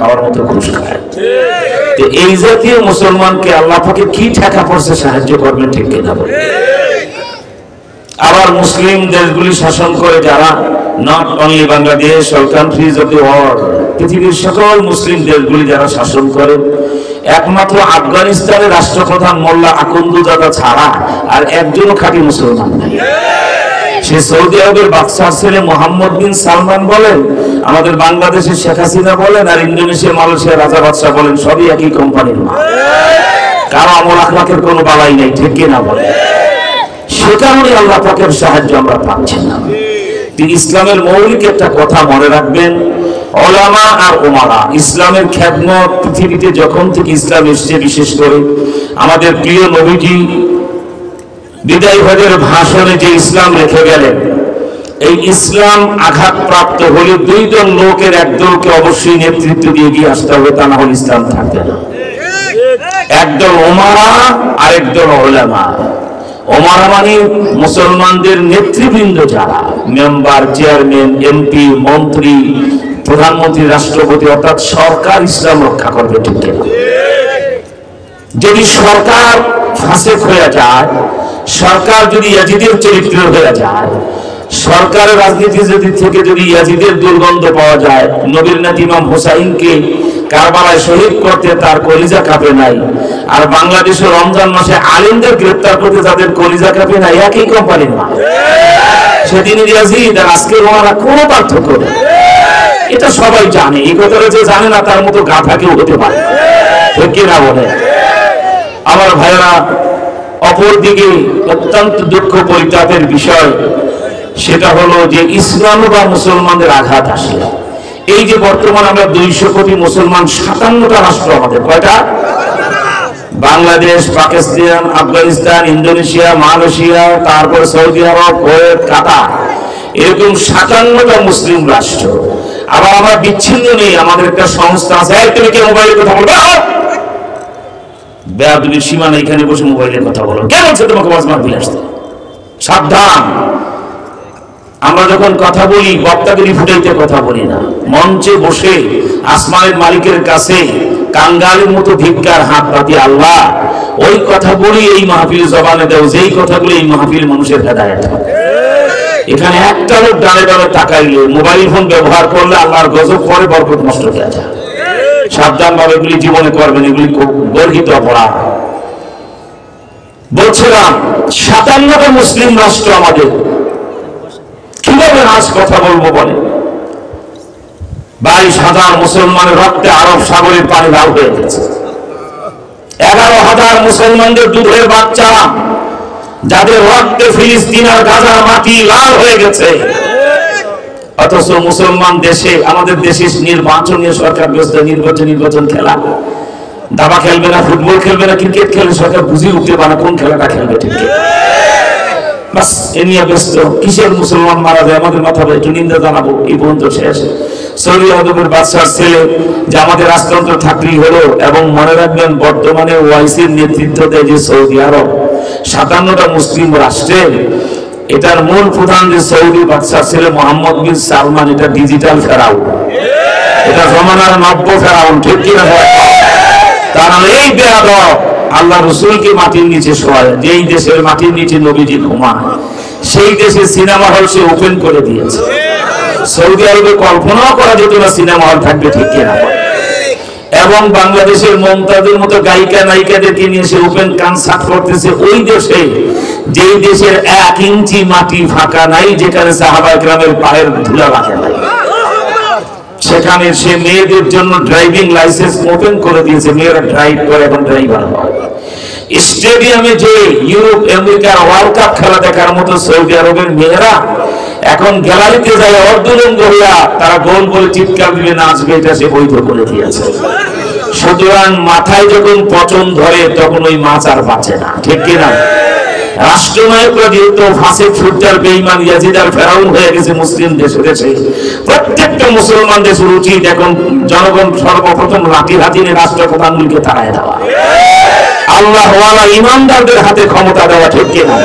খাওয়ার মতো ঘুষ খায়। তো এই জাতীয় মুসলমানকে আল্লাহ পাকে কি টাকা পয়সা সাহায্য করবেন, ঠিক কিনা বলে? আবার মুসলিম দেশগুলি শাসন করে যারা, not only Bangladesh, all countries of the world, পৃথিবীর সকল মুসলিম দেশগুলি যারা শাসন করে, একমাত্র আফগানিস্তানের রাষ্ট্রপ্রধান মোল্লা আকুন্দুজাদা ছাড়া আর একজনও খাঁটি মুসলমান নাই। সে সৌদি আরবের বাদশার ছেলে মোহাম্মদ বিন সালমান বলেন, আমাদের বাংলাদেশের শেখ হাসিনা বলেন, আর ইন্দোনেশিয়া মালয়েশিয়ার রাজা বাদশাহ বলেন, সবই একই কোম্পানির মাল। কারো আমল আখলাকের কোনো বালাই নেই, ঠিক কিনা বলে? সে কারণে আল্লাহ পাকের সাহায্য আমরা পাচ্ছি না। ইসলামের মৌলিক একটা কথা মনে রাখবেন, ওলামা আর উমারা, ইসলামের খেদমত পৃথিবীতে যখন থেকে ইসলাম এসেছে, বিশেষ করে আমাদের প্রিয় নবীজি বিদায় হজের ভাষণে যে ইসলাম রেখে গেলেন, এই ইসলাম আঘাতপ্রাপ্ত হলে দুই দল লোকের একদলকে অবশ্যই নেতৃত্ব দিয়ে গিয়ে আসতে হবে, তা না হলে ইসলাম থাকবে না। একদল ওমারা আর একদল ওলামা। ওমারা মানে মুসলমানদের নেতৃবৃন্দ, যারা মেম্বার, চেয়ারম্যান, এমপি, মন্ত্রী, প্রধানমন্ত্রী, রাষ্ট্রপতি, অর্থাৎ সরকার ইসলাম রক্ষা করবে, ঠিক কিনা? যদি সরকার ফাসেক হয়ে যায়, সরকার যদি ইয়াজিদের চরিত্র হয়ে যায়, সরকারের রাজনীতি যদি ইয়াজিদের দুর্গন্ধ পাওয়া যায়, নবীর নাতি ইমাম হুসাইনকে কারবালায় শহীদ করতে তার কলিজা কাঁপে নাই, আর বাংলাদেশের রমজান মাসে আলিমদের গ্রেফতার করতে তাদের কলিজা কাঁপে নাই, একই কোম্পানির মাল। সেদিনের ইয়াজিদ আর আজকের ওমারা কোনো পার্থক্য নেই, এটা সবাই জানে। এই কথাটা যে জানে না তার মতো গাধা কেউ হতে পারে, ঠিক কিনা বলে? আমার ভাইরা, অপরদিকে অত্যন্ত দুঃখ পরিতাপের বিষয় সেটা হলো যে ইসলাম বা মুসলমানদের আঘাত আসলে, এই যে বর্তমান আমরা 200 কোটি মুসলমান, 57টা রাষ্ট্র আমাদের, কয়টা? বাংলাদেশ, পাকিস্তান, আফগানিস্তান, ইন্দোনেশিয়া, মালয়েশিয়া, তারপর সৌদি আরব, কুয়েত, কাতার, এরকম 57টা মুসলিম রাষ্ট্র। আবার আমরা বিচ্ছিন্ন নেই, আমাদের একটা সংস্থা আছে। তুমি কি মোবাইলে কথা বলবে? বেয়াদবির সীমা নেই, এখানে বসে মোবাইলে কথা বলো, কে বলছে তোমাকে ওয়াজ মাহফিলে আসতে? সাবধান। আমরা যখন কথা বলি বক্তাগিরি ফুটাইতে কথা বলি না, মঞ্চে বসে আসমানের মালিকের কাছে কাঙ্গালের মতো ভিক্ষার হাত পাতি, আল্লাহ ওই কথা বলি এই মাহফিল জবানে দাও, যেই কথাগুলো এই মাহফিল মানুষের হেদায়েত হবে। এখানে একটা লোক ডানে ডানে তাকাইলে, মোবাইল ফোন ব্যবহার করলে আল্লাহর গজব পরে, বরকত নষ্ট হয়ে যায়। সাবধান ভাবে এগুলি জীবনে করবেন, এগুলি খুব গর্হিত অপরাধ। বলছিলাম 57টা মুসলিম রাষ্ট্র আমাদের, কিভাবে আজ কথা বলবো বলে? 22,000 মুসলমানের রক্তে আরব সাগরের পানি লাল হয়ে গেছে। 11,000 মুসলমানদের দুধের বাচ্চা, যাদের রক্তে ফিলিস্তিন আর গাজার মাটি লাল হয়ে গেছে। অথচ মুসলমান দেশে, আমাদের দেশে নির্বাচনীয় সরকার ব্যস্ত, নির্বাচন খেলা, দাবা খেলবে না, ফুটবল খেলবে না, ক্রিকেট খেলবে, সরকার বুঝে উঠতে পারে কোন খেলাটা খেলবে, ঠিক বাস এ নিয়ে ব্যস্ত। কিসের মুসলমান মারা যায় আমাদের মাথা, একটু নিন্দা জানাবো, এই পর্যন্ত শেষ। সৌদি আরবের বাদশার ছেলে যে আমাদের রাজতন্ত্র থাকলেই হলো, এবং মনে রাখবেন বর্তমানে ওয়াইসির নেতৃত্ব দেয় যে সৌদি আরব, 57টা মুসলিম রাষ্ট্রের এটার মূল প্রধান যে সৌদি বাদশার ছেলে মোহাম্মদ বিন সালমান, এটা ডিজিটাল ফেরাউন, এটা জমানার নব্য ফেরাউন, ঠিক কিনা? তারা এই বেয়াদব আল্লাহ রসুলকে মাটির নিচে শোয়ায়। যেই দেশের মাটির নিচে নবীজি ঘুমায়, সেই দেশে সিনেমা হল সে ওপেন করে দিয়েছে। সৌদি আরবে কল্পনাও করা যেত না সিনেমা হল থাকবে, ঠিক কিনা? এবং বাংলাদেশের মমতাজের মতো গায়িকা নায়িকাদেরকে নিয়ে সে ওপেন কনসার্ট করতেছে ওই দেশে, যেই দেশের 1 ইঞ্চি মাটি ফাঁকা নাই, যেখানে সাহাবা একরামের পায়ের ধুলা লাগে নাই। সেখানে সে মেয়েদের জন্য ড্রাইভিং লাইসেন্স ওপেন করে দিয়েছে, মেয়েরা ড্রাইভ করে, এখন ড্রাইভার হয়। স্টেডিয়ামে যে ইউরোপ আমেরিকার ওয়ার্ল্ড কাপ খেলা দেখার মতো সৌদি আরবের মেয়েরা এখন গ্যালারিতে যায় অর্ধলঙ্গ হইয়া, তারা গোল বলে চিৎকার দিবে, নাচবে, এটা সে বৈধ করে দিয়েছে। সুতরাং মাথায় যখন পচন ধরে তখন ওই মাছ আর বাঁচে না, ঠিক কিনা? রাষ্ট্রনায়করা যেহেতু ফাসিক, ফুটজার, বেঈমান, ইয়াজিদ আর ফেরাউন হয়ে গেছে মুসলিম দেশে দেশে, প্রত্যেকটা মুসলমান দেশের উচিত এখন জনগণ সর্বপ্রথম লাঠির হাতে নিয়ে রাষ্ট্রপ্রধানগুলিকে তাড়ায় দেওয়া, আল্লাহওয়ালা ইমানদারদের হাতে ক্ষমতা দেওয়া, ঠিক কিনা?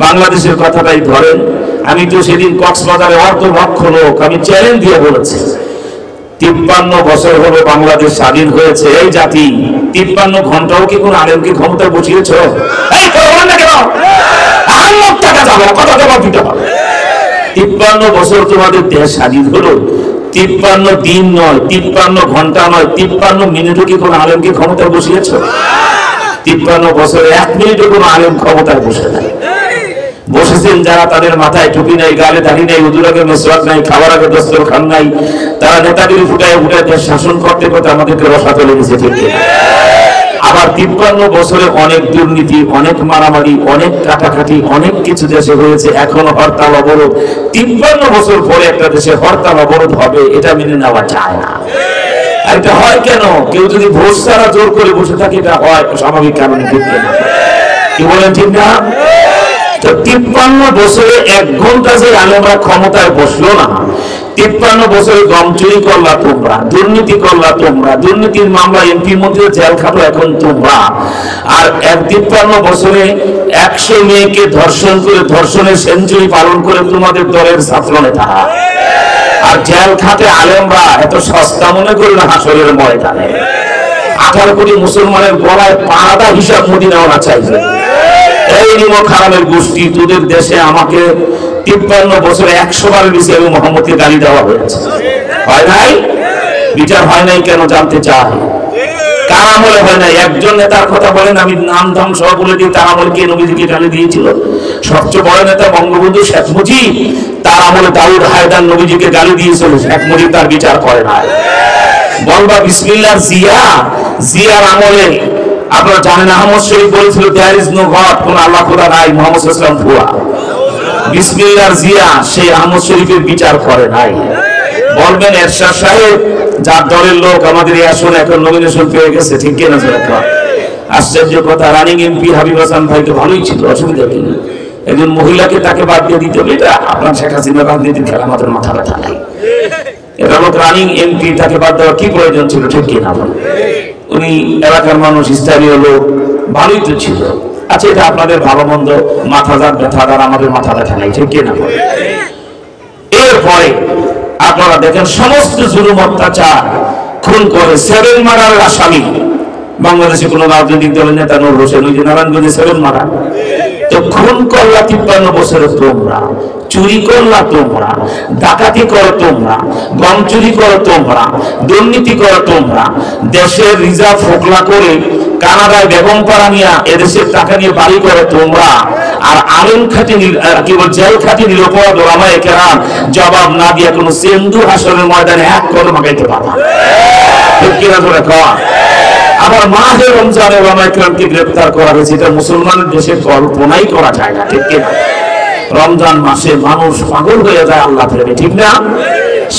বাংলাদেশের কথাটাই ধরেন, আমি তো সেদিন কক্সবাজারে অর্ধ লক্ষ লোক, আমি চ্যালেঞ্জ দিয়ে বলেছি 53 বছর হলো বাংলাদেশ স্বাধীন হয়েছে। এই জাতি 53 ঘন্টাও কি কোন আলেমকে ক্ষমতায় বসিয়েছ? এই করবেন না কেন? আল্লাহ টাকা যাবো, কথা জবাব দিতে হবে। 53 বছর তোমাদের দেশ স্বাধীন হলো, 53 দিন নয়, 53 ঘন্টা নয়, 53 মিনিটও কি কোন আলেমকে ক্ষমতায় বসিয়েছ? 53 বছরে 1 মিনিটও কোন আলেম ক্ষমতায় বসে নাই। বসেছেন যারা তাদের মাথায় টুপি নাই, গালে দাড়ি নাই, উজুর আগে মেসওয়াক নাই, খাবার আগে দস্তরখান নাই, তারা নেতাগিরি ফুটায় ফুটায় দেশ শাসন করতে করতে আমাদেরকে রসাতে লেগেছে। ঠিক আবার 53 বছরে অনেক দুর্নীতি, অনেক মারামারি, অনেক কাটাকাটি, অনেক কিছু দেশে হয়েছে। এখনো হরতাল অবরোধ। 53 বছর পরে একটা দেশে হরতাল অবরোধ হবে, এটা মেনে নেওয়া যায় না। আর এটা হয় কেন? কেউ যদি ভোট ছাড়া জোর করে বসে থাকে, এটা হয় স্বাভাবিক কারণে। ঠিক না? কি বলেন ঠিক না? 53 বছরে 1 ঘন্টা যে আলেমরা ক্ষমতায় বসলো না, 53 বছরে গম চুরি করলা তোমরা, দুর্নীতি করলা তোমরা, দুর্নীতির মামলা এমপি মন্ত্রী জেল খাটো এখন তোমরা। আর 53 বছরে 100 মেয়েকে ধর্ষণ করে, ধর্ষণের সেঞ্চুরি পালন করে তোমাদের দলের ছাত্র নেতারা। আর জেল খাটে আলেমরা। এত সস্তা মনে করি না হাসরের ময়দানে। 18 কোটি মুসলমানের গলায় পাড়া হিসাব মদিনাওয়ালা চাইছে। এই নিমক হারামের গোষ্ঠী, তোদের দেশে আমাকে 53 বছরে 100 বার বেশি আমি মোহাম্মদকে গালি দেওয়া হয়েছে। হয় নাই? বিচার হয় নাই কেন জানতে চাই? কার আমলে হয় নাই? একজন নেতার কথা বলেন, আমি নাম ধাম সহ বলে দিই, তার আমলে কে নবীজিকে গালি দিয়েছিল? সবচেয়ে বড় নেতা বঙ্গবন্ধু শেখ মুজিব, তার আমলে দাউদ হায়দার নবীজিকে গালি দিয়েছিল, শেখ মুজিব তার বিচার করে নাই। বলবা বিসমিল্লাহ জিয়া, জিয়ার আমলে আপনারা জানেন আহমদ শরীফ বলেছিল দেয়ার ইজ নো গড, কোন আল্লাহ খোদা নাই, মুহাম্মদ সাল্লাল্লাহু আলাইহি ওয়াসাল্লাম ভুয়া। বিসমিল্লাহ জিয়া সেই আহমদ শরীফের বিচার করে নাই। বলবেন এরশাদ সাহেব, যার দলের লোক, আমাদের এই আসনে এখন নমিনেশন পেয়ে গেছে। ঠিক কিনা? আশ্চর্য কথা, রানিং এমপি হাবিব হাসান ভাই তো ভালোই ছিল, অসুবিধা কি? একজন মহিলাকে তাকে বাদ দিয়ে দিতে হবে, এটা আপনার শেখ হাসিনা রাজনীতির খেলা, আমাদের মাথা ব্যথা নাই। এটা লোক রানিং এমপি, তাকে বাদ দেওয়ার কি প্রয়োজন ছিল? ঠিক কিনা? উনি এলাকার মানুষ, স্থানীয় লোক, ভালোই তো ছিল। আচ্ছা, এটা আপনাদের ভালো মন্দ মাথা যার ব্যথা, আর আমাদের মাথা ব্যথা নাই। ঠিক কিনা? এরপরে আপনারা দেখেন সমস্ত জুলুম অত্যাচার, খুন করে 7 মার্ডারের আসামি বাংলাদেশে কোন রাজনৈতিক দলের নেতা নূর হোসেন, ওই যে নারায়ণগঞ্জে 7 মার্ডার। তো খুন করলা 53 বছরে তোমরা, চুরি করলা তোমরা, ডাকাতি করো তোমরা, গম চুরি করো তোমরা, দুর্নীতি করো তোমরা, দেশের রিজার্ভ ফোকলা করে কানাডায় বেগম পাড়া নিয়ে এদেশের টাকা নিয়ে বাড়ি করে তোমরা। আর আলেম খাটি কি বল জেল খাটি নিরপরাধ ওলামায়ে কেরাম জবাব না দিয়ে কোনো সিন্ধু হাসরের ময়দানে এক কদম আগাইতে পারবা। ঠিক কিনা ধরে খাওয়া? আবার মাহে রমজানে ওলামায়ে কেরামকে গ্রেফতার করা হয়েছে, এটা মুসলমানের দেশে কল্পনাই করা যায় না। ঠিক কিনা? রমজান মাসে মানুষ পাগল হয়ে যায় আল্লাহ প্রেমে। ঠিক না?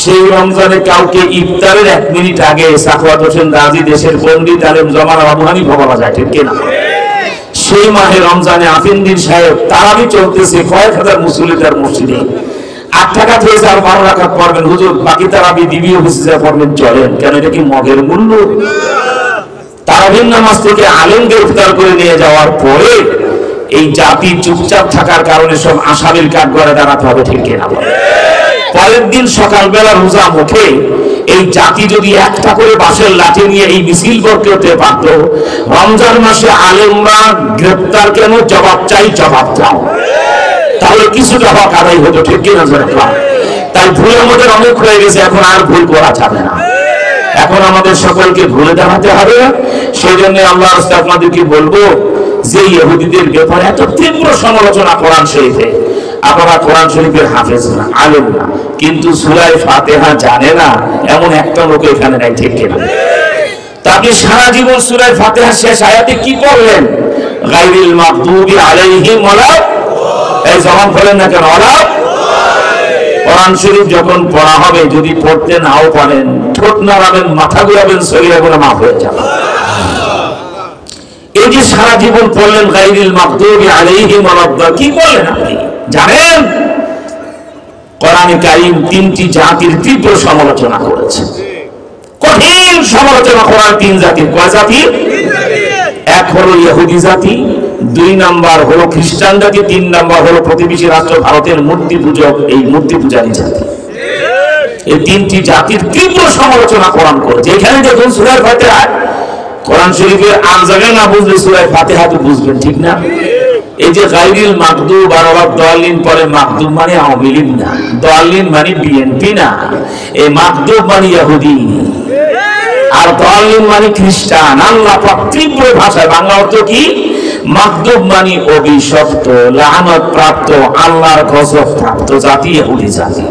সেই রমজানে কাউকে ইফতারের 1 মিনিট আগে সাখাওয়াত হোসেন রাজি, দেশের পণ্ডিত আলেম জমানা আবু হানিফা বলা যায়। ঠিক কিনা? সেই মাহে রমজানে আফিন্দিন সাহেব তারাবি চলতেছে, কয়েক হাজার মুসল্লি তার মসজিদে 8 টাকা থেকে আর 12 রাকাত পড়বেন, হুজুর বাকি তারাবি দিবি অফিসে যা পড়বেন চলেন। কেন? এটা কি মগের মূল্য? তারাবির নামাজ থেকে আলেম গ্রেফতার করে নিয়ে যাওয়ার পরে এই জাতি চুপচাপ থাকার কারণে সব আসামির কাঠ গড়ে দাঁড়াতে হবে। ঠিক কিনা? পরের দিন সকালবেলা রোজা মুখে এই জাতি যদি একটা করে বাঁশের লাঠি নিয়ে এই মিছিল করতে পারত, রমজান মাসে আলেমরা গ্রেফতার কেন, জবাব চাই, জবাব দাও, তাহলে কিছুটা হক আদায় হতো। ঠিক কিনা? তাই ভুল আমাদের অনেক হয়ে গেছে, এখন আর ভুল করা যাবে না। এখন আমাদের সকলকে ভুলে দাঁড়াতে হবে। সেই জন্য আল্লাহ রাস্তায় আপনাদেরকে বলবো যে ইহুদিদের ব্যাপারে এত তীব্র সমালোচনা কোরআন শরীফে, আপনারা কোরআন শরীফের হাফেজ না, আলেম না, কিন্তু সূরা ফাতিহা জানে না এমন একটা লোক এখানে নাই। ঠিক কিনা? তা আপনি সারা জীবন সূরা ফাতিহার শেষ আয়াতে কি পড়লেন? গায়রিল মাগদুবি আলাইহিম ওয়ালা, এই জবান বলেন না কেন? ওয়ালা। কোরআন শরীফ যখন পড়া হবে, যদি পড়তে নাও পারেন, ঠোঁট নাড়াবেন, মাথা ঘুরাবেন, শরীরে কোনো মাফ হয়ে যাবে। এই যে সারা জীবন পড়লেন গায়রিল মাগদুবি আলাইহিম ওয়ালা, কি বললেন আপনি জানেন? কোরআনে কারীম 3টি জাতির তীব্র সমালোচনা করেছে, কঠিন সমালোচনা করার 3 জাতির। কয় জাতি? 1 হলো ইহুদি জাতি, 2 নাম্বার হলো খ্রিস্টান জাতি, 3 নাম্বার হলো প্রতিবেশী রাষ্ট্র ভারতের মূর্তি পূজক, এই মূর্তি পূজারী জাতি। এই তিনটি জাতির তীব্র সমালোচনা কোরআন করেছে। এখানে দেখুন সূরা ফাতিহা, কোরআন শরীফের আর জায়গায় না বুঝলে সূরা ফাতিহা তো বুঝবেন, ঠিক না? এই যে গায়রিল মাগদুব আর দাল্লিন পরে, মাগদুব মানে আওয়ামী লীগ না, দাল্লিন মানে বিএনপি না, এই মাগদুব মানে ইহুদি আর দাল্লিন মানে খ্রিস্টান। আল্লাহ পাক তীব্র ভাষায়, বাংলা অর্থ কি? মাগদুব মানে অভিশপ্ত, লানত প্রাপ্ত, আল্লাহর গজব প্রাপ্ত জাতি ইহুদি জাতি।